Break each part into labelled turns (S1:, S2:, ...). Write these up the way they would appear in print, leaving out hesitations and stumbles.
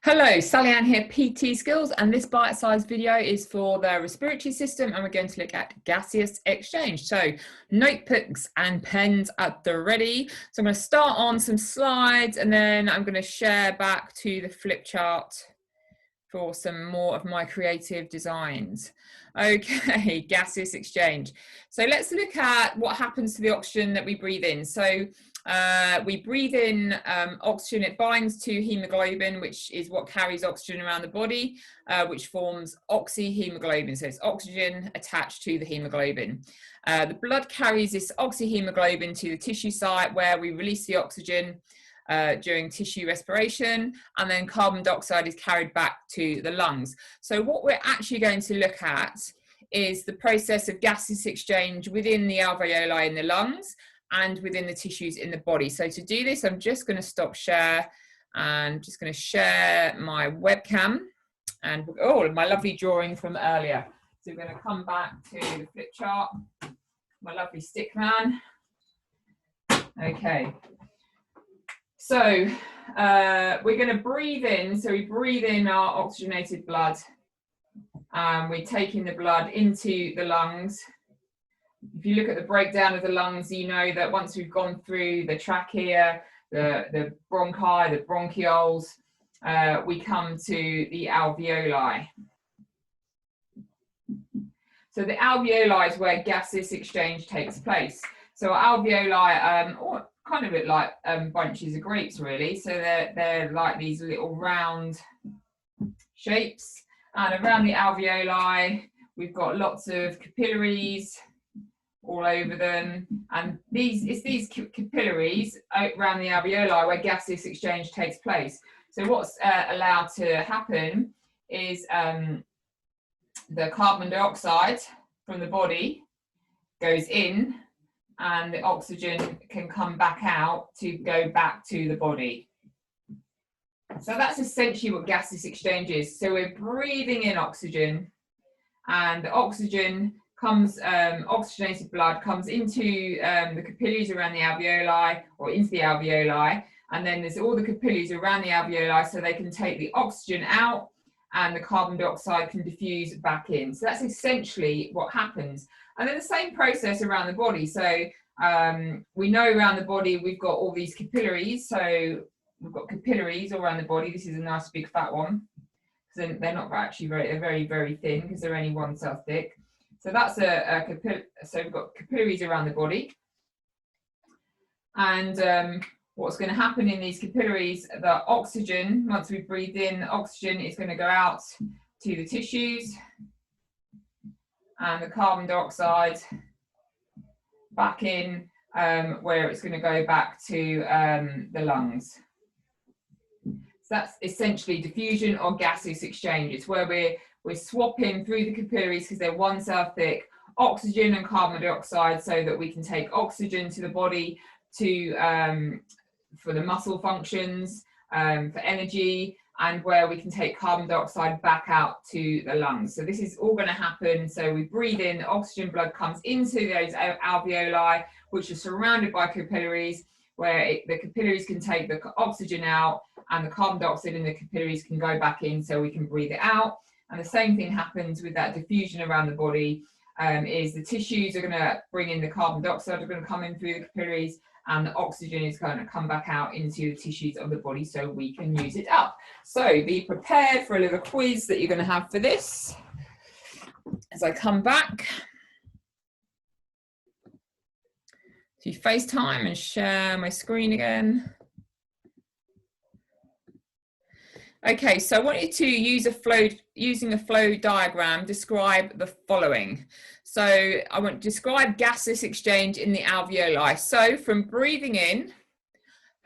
S1: Hello, Sally Ann here, PT Skills, and this bite-sized video is for the respiratory system, and we're going to look at gaseous exchange. So notebooks and pens at the ready. So I'm going to start on some slides, and then I'm going to share back to the flip chart for some more of my creative designs. Okay, gaseous exchange. So let's look at what happens to the oxygen that we breathe in. So we breathe in oxygen, it binds to hemoglobin, which is what carries oxygen around the body, which forms oxyhemoglobin. So it's oxygen attached to the hemoglobin. The blood carries this oxyhemoglobin to the tissue site where we release the oxygen during tissue respiration, and then carbon dioxide is carried back to the lungs. So what we're actually going to look at is the process of gaseous exchange within the alveoli in the lungs and within the tissues in the body. So to do this, I'm just going to stop share and just going to share my webcam and my lovely drawing from earlier. So we're going to come back to the flip chart, my lovely stick man. Okay. So we're going to breathe in. So we breathe in our oxygenated blood. We're taking the blood into the lungs. If you look at the breakdown of the lungs, you know that once we've gone through the trachea, the bronchi, the bronchioles, we come to the alveoli. So the alveoli is where gaseous exchange takes place. So alveoli kind of look like bunches of grapes, really. So they're like these little round shapes. And around the alveoli, we've got lots of capillaries all over them, and it's these capillaries around the alveoli where gaseous exchange takes place. So what's allowed to happen is the carbon dioxide from the body goes in, and the oxygen can come back out to go back to the body. So that's essentially what gaseous exchange is. So we're breathing in oxygen, and the oxygen comes, oxygenated blood comes into the capillaries around the alveoli, or into the alveoli, and then there's all the capillaries around the alveoli so they can take the oxygen out and the carbon dioxide can diffuse back in. So that's essentially what happens. And then the same process around the body. So we know around the body we've got all these capillaries. So we've got capillaries all around the body. This is a nice big fat one. So they're not actually they're very, very thin because they're only 1 cell thick. So that's so we've got capillaries around the body. And what's going to happen in these capillaries, the oxygen, once we breathe in, oxygen is going to go out to the tissues, and the carbon dioxide back in, where it's going to go back to the lungs. So that's essentially diffusion or gaseous exchange. It's where we're swapping through the capillaries, because they're 1 cell thick, oxygen and carbon dioxide, so that we can take oxygen to the body for the muscle functions, for energy, and where we can take carbon dioxide back out to the lungs. So this is all going to happen. So we breathe in, oxygen blood comes into those alveoli, which are surrounded by capillaries, where the capillaries can take the oxygen out, and the carbon dioxide in the capillaries can go back in so we can breathe it out. And the same thing happens with that diffusion around the body, is the tissues are going to bring in the carbon dioxide, are going to come in through the capillaries, and the oxygen is going to come back out into the tissues of the body so we can use it up. So be prepared for a little quiz that you're going to have for this as I come back to FaceTime and share my screen again. Okay, so I want you to using a flow diagram, describe the following. So I want to describe gaseous exchange in the alveoli. So from breathing in,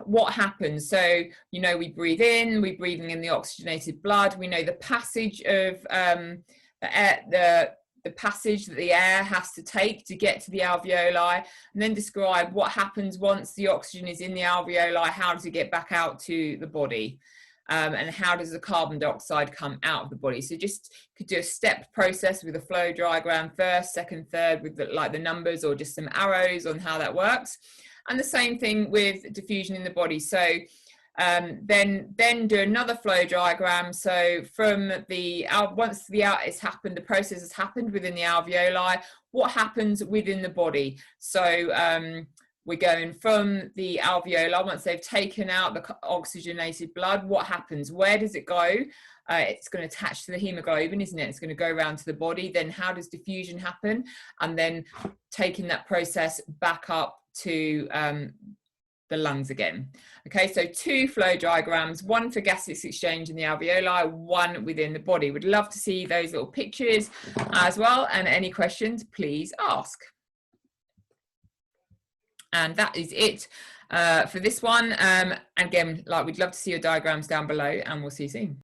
S1: what happens? So, you know, we breathe in, we're breathing in the oxygenated blood. We know the passage of the passage that the air has to take to get to the alveoli, and then describe what happens once the oxygen is in the alveoli. How does it get back out to the body? And how does the carbon dioxide come out of the body? So just could do a step process with a flow diagram, first, second, third, with the numbers or just some arrows on how that works. And the same thing with diffusion in the body. So Then do another flow diagram. So from once it's happened, the process has happened within the alveoli, what happens within the body? So we're going from the alveoli, once they've taken out the oxygenated blood, what happens? Where does it go? It's going to attach to the hemoglobin, isn't it? It's going to go around to the body. Then how does diffusion happen? And then taking that process back up to the lungs again. Okay, so 2 flow diagrams, one for gaseous exchange in the alveoli, one within the body. Would love to see those little pictures as well, and any questions, please ask. And that is it for this one. Again, we'd love to see your diagrams down below, and we'll see you soon.